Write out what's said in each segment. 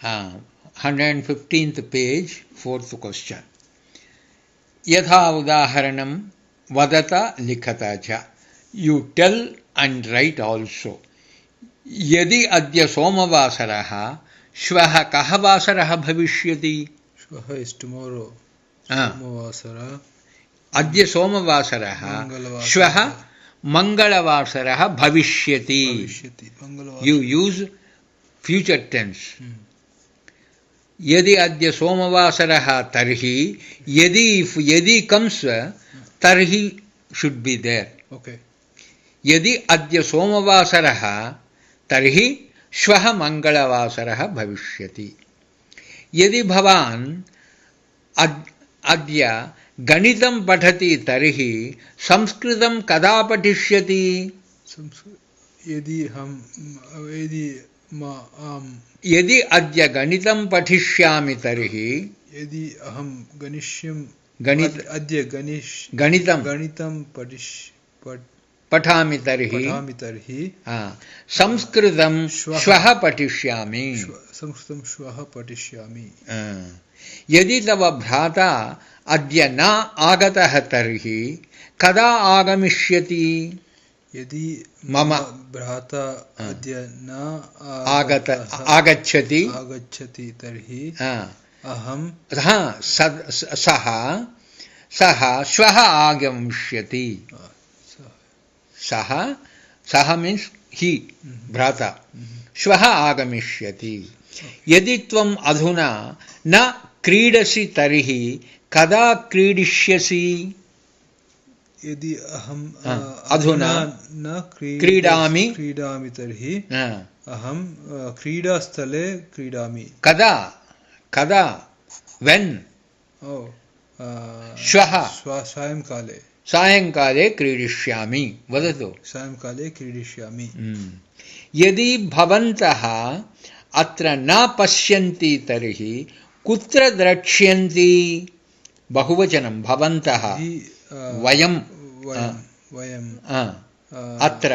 115th page, 4th question. यथा उदाहरणं वदत लिखत च. You tell and write also. यदि अद्य सोमवासरः श्वः कः वासरः भविष्यति? श्वः is tomorrow. सोमवासरः. अद्य सोमवासरः श्वः मंगलवासरः भविष्यति. You use future tense. यदि अद्य सोमवासरः तर्हि यदि comes तर्हि should be there. Okay. यदि अद्य सोमवासरः तर्हि श्वः मंगलवासरः भविष्यति. यदि भवान् अद्य गणितं पठति तर्हि संस्कृतं कदा पठिष्यति? यदि अद्य गणितं पठिष्यामि तर्हि यदि अहं गणितं पठामि तर्हि संस्कृतं श्वः पठिष्यामि. यदि तव भ्राता अद्य न आगतः तर्हि कदा आगमिष्यति? यदि मम भ्राता अद्य न आगच्छति तर्हि अहं सः श्वः आगमिष्यति. सः means he, भ्राता, श्वः आगमिष्यति. यदि त्वम् अधुना न क्रीडसि तर्हि कदा क्रीडिष्यसि? यदि अहं अधुना न क्रीडामि तर्हि अहं क्रीडास्थले क्रीडामि. कदा when? श्वः सायंकाले क्रीडिष्यामि. वदतु. सायंकाले क्रीडिष्यामि. यदि भवन्तः अत्र न पश्यन्ति तर्हि कुत्र द्रक्ष्यन्ति? बहुवचनं भवन्तः. वयं अत्र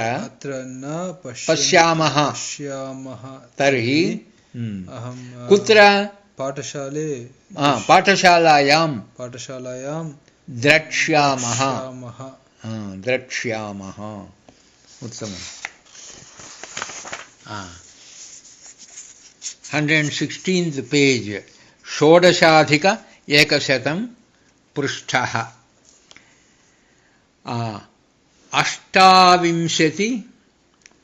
न पश्यामः तर्हि कुत्र? पाठशालायां द्रक्ष्यामः. उत्तमम्. 116th page, षोडशाधिक 100 पृष्ठः. 28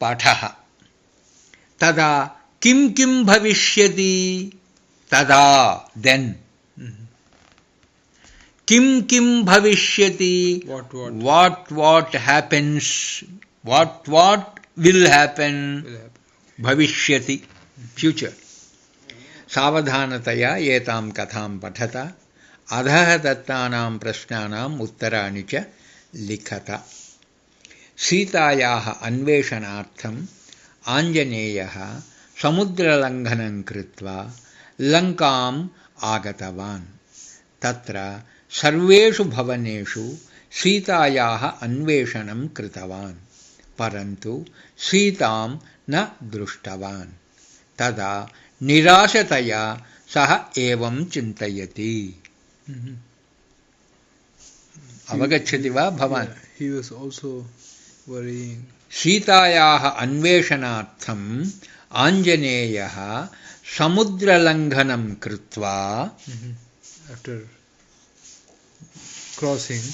पाठः. तदा किं भविष्यति? तदा then. किं भविष्यति? What happens? What will happen? भविष्यति future. सावधानतया एतां कथां पठत. अधः दत्तानां प्रश्नानाम् उत्तराणि च लिखत. सीतायाः अन्वेषणार्थम् आञ्जनेयः समुद्रलङ्घनं कृत्वा लङ्काम् आगतवान्. तत्र सर्वेषु भवनेषु सीतायाः अन्वेषणं कृतवान्, परन्तु सीतां न दृष्टवान्. तदा निराशतया सः एवं चिन्तयति. अवगच्छति वा भवान्? He was also worrying. सीतायाः अन्वेषणार्थम् आञ्जनेयः समुद्रलङ्घनं कृत्वा after crossing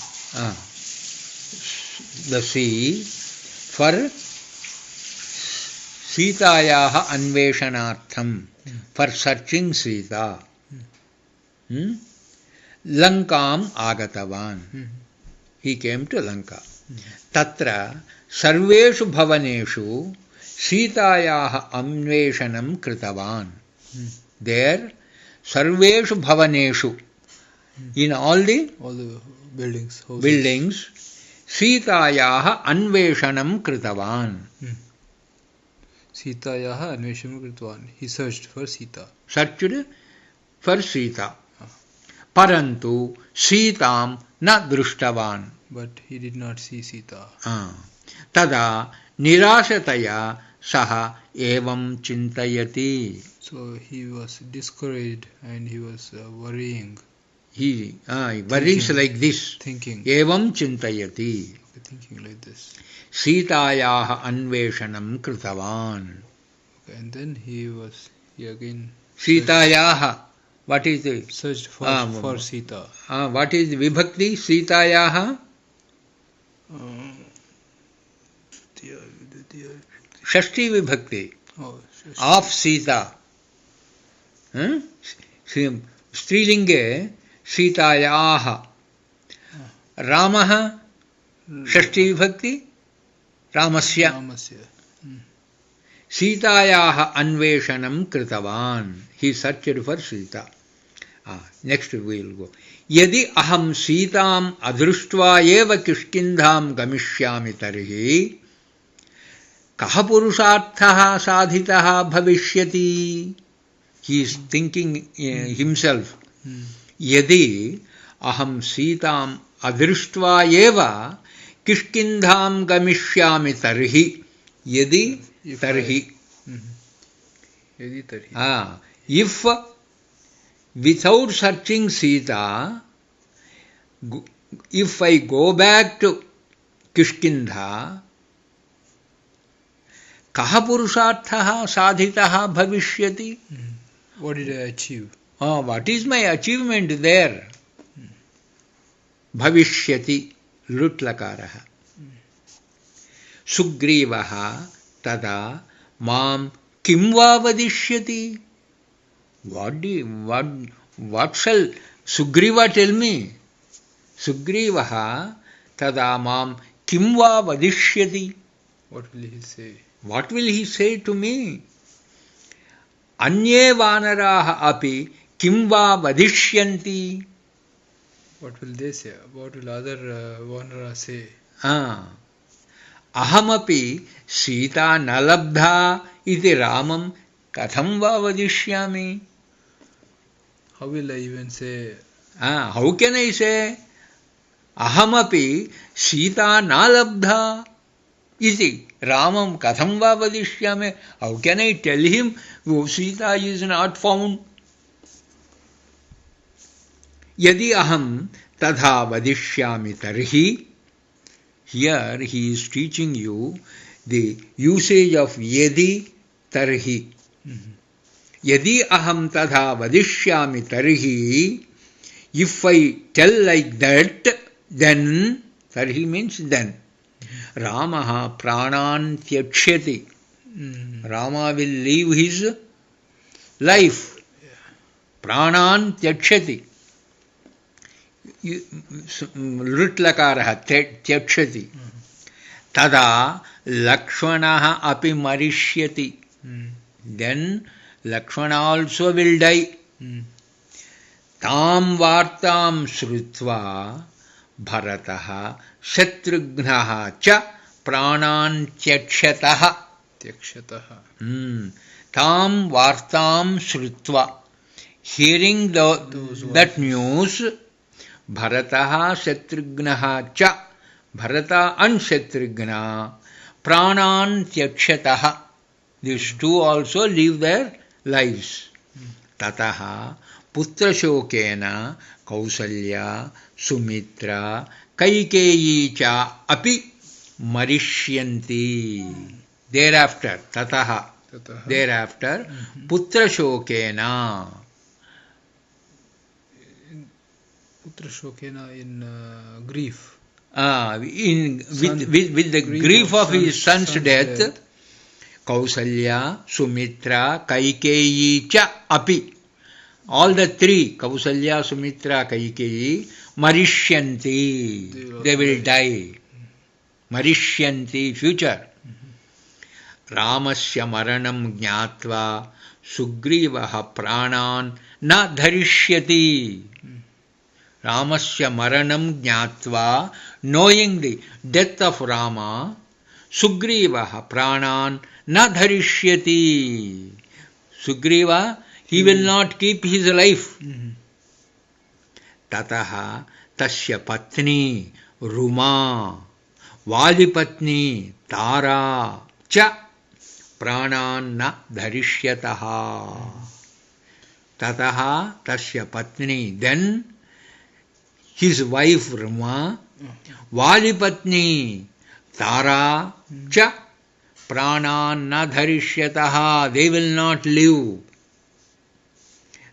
the sea for सीतायाः अन्वेषणार्थं for searching Sita लङ्काम् आगतवान्. He came to Lanka. तत्र सर्वेषु भवनेषु सीतायाः अन्वेषणं कृतवान्. There सर्वेषु भवनेषु, in all the buildings सीतायाः अन्वेषणं कृतवान्. सीतायाः अन्वेषणं कृतवान्. He searched for Sita. Searched for Sita. परन्तु सीतां न दृष्टवान्. But he did not see Sita. तदा निराशतया सः एवं चिन्तयति. So he was discouraged and he was worrying, He worries like this. thinking, एवं चिन्तयति. thinking like this. सीतायाः अन्वेषणं कृतवान्. Okay, and then he again सीतायाः, what is the searched for Sita. what is the vibhakti? सीतायाः षष्ठी विभक्ति of Sita. स्त्रीलिंगे सीतायाः. रामः षष्ठी विभक्ति रामस्य. सीतायाः अन्वेषणं कृतवान्. He searched for Sita. Next we will go. यदि अहं सीताम् अदृष्ट्वा एव किष्किन्धां गमिष्यामि तर्हि कः पुरुषार्थः साधितः भविष्यति? He is thinking himself. यदि अहं सीताम् अदृष्ट्वा एव किष्किन्धां गमिष्यामि तर्हि. यदि तर्हि. If without searching Sita, if I go back to Kishkindha, कः पुरुषार्थः साधितः भविष्यति? What did I achieve? What is my achievement there? भविष्यति लुट् लकारः. सुग्रीवः तदा मां किं वा वदिष्यति? What shall Sugriva tell me? Sugrivaha tada mam kim va vadishyati. What will he say? What will he say to me? Anye vanaraha api kim va vadishyanti. What will they say? What will other Vanara say? Ahamapi Sita nalabdha iti Ramam katham va vadishyami. How will I even say? How can I say? Ahamapi Sita nalabdha iti Ramam katham va vadishyami. How can I tell him Sita is not found? Yadi aham tadha vadishyami tarhi. Here he is teaching you the usage of yadi tarhi. Yadi aham tadha vadishyami tarhi. If I tell like that, then tarhi means then. Ramaha pranan tyakshati. Rama will leave his life. Pranan tyakshati. Lutlakaraha tyakshati. Tada Lakshmanaha api marishyati. Then Lakshmana also will die. Tam vartam shrutva Bharataha Shatrugnaha cha pranan tyakshataha. Tam vartam shrutva. Hearing that news, Bharataha Shatrugnaha cha. Bharata and Shatrugna pranan tyakshataha. These two also leave their lives. Tataha putra shokena Kausalya Sumitra Kaikeyi cha api marishyanti. Thereafter, tataha. Thereafter, putra shokena. Putra shokena in grief. With the grief of his son's death, Kausalya, Sumitra, Kaikeyi cha api. All the three, Kausalya, Sumitra, Kaikeyi, marishyanti. They will die. Marishyanti, future. Ramasya maranam jnatva Sugrivaha pranan na dharishyati. Ramasya maranam jnatva, knowing the death of Rama, Sugrivaha pranan na dharishyati. Sugriva, he will not keep his life. Tataha tasya patni Ruma Valipatni Tara cha प्राणान् न धरिष्यतः ततः तस्य पत्नी then his wife Rama वालिपत्नी तारा च प्राणान् न धरिष्यतः they will not live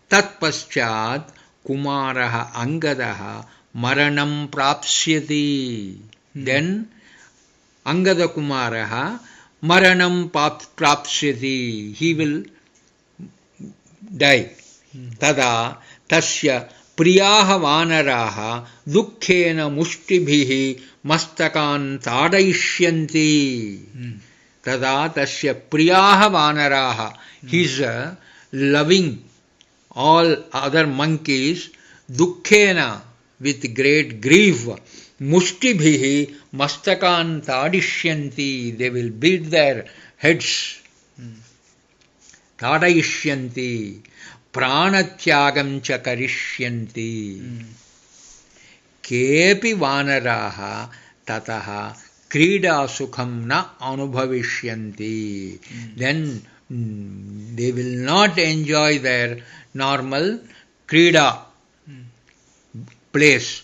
तत्पश्चात् कुमारः अंगदः मरणं प्राप्स्यति then Angada Kumaraha Maranam Prapsyati, he will die. Tada Tasya Priyaha Vanaraha Dukkhena Mushtibhihi Mastakan Tadayishyanti. Tada Tasya Priyaha Vanaraha, his loving all other monkeys, Dukkhena, with great grief, Mushtibhihi Mastakan Tadishyanti, they will beat their heads. Tadayishyanti, Pranatyagam cha karishyanti. Kepi vanaraha tataha krida sukham na anubhavishyanti. Then they will not enjoy their normal krida place.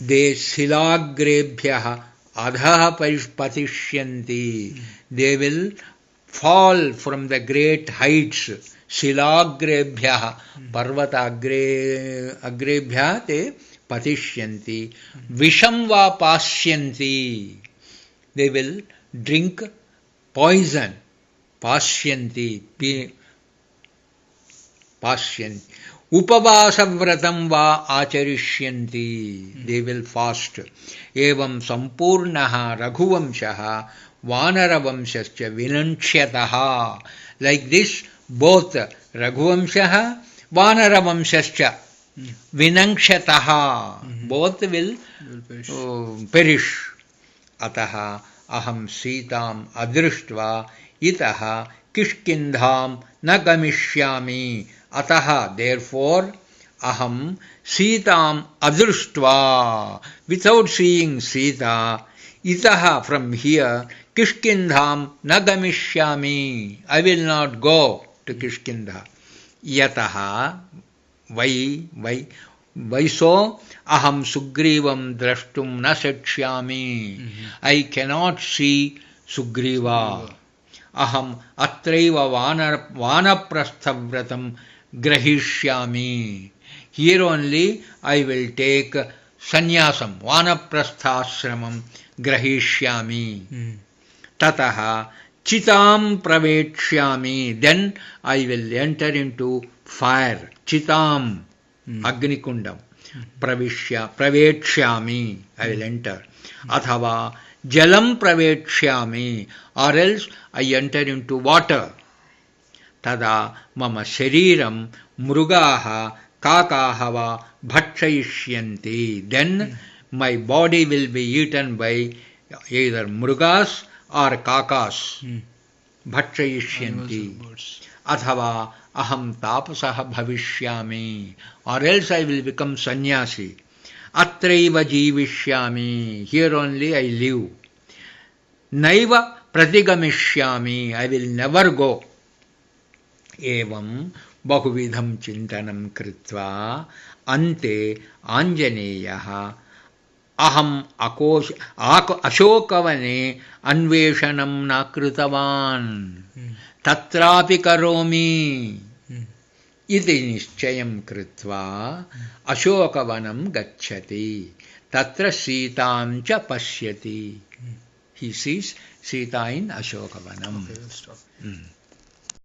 They silagrebhyaha adhaha patishyanti. They will fall from the great heights. Silagrebhyaha parvata agrebhya te patishyanti. Visham va pasyanti. They will drink poison. Pasyanti. Pasyanti. Upavasavratam va acharishyanti. They will fast. Evam sampurnaha raghuvamshaha vanaravamshascha vinankshyataha. Like this, both raghuvamshaha vanaravamshascha vinankshyataha. Both will perish. Ataha aham sitam adrishtva itaha kishkindham na gamishyami. Ataha, therefore, aham sitam adrishtva, without seeing Sita, itaha, from here, kishkindham na gamishyami, I will not go to Kishkindha. Yataha, why so, aham sugrivam drashtum na sakshami, I cannot see Sugriva. Aham atraiva vanaprasthavratam grahishyami. Here only I will take sannyasam, vanaprasthashramam grahishyami. Tataha chitam pravechyami. Then I will enter into fire. Chitam, agnikundam. Pravechyami, I will enter. Athava jalam pravechyami, or else I enter into water. Tada mama shariram mrugaha kakahava bhakshayishyanti. Then my body will be eaten by either mrugas or kakas. Bhakshayishyanti. Athava aham tapasaha bhavishyami, or else I will become sannyasi. Atraiva jivishyami, here only I live. Naiva pratigamishyami, I will never go. Evam bahuvidham chintanam kritva ante anjaneyaha aham ashokavane anveshanam na kritavan tatrapi karomi iti nischayam kritva ashokavanam gacchati tatra sitam cha pashyati. He sees Sita in Ashokavanam. Okay, stop.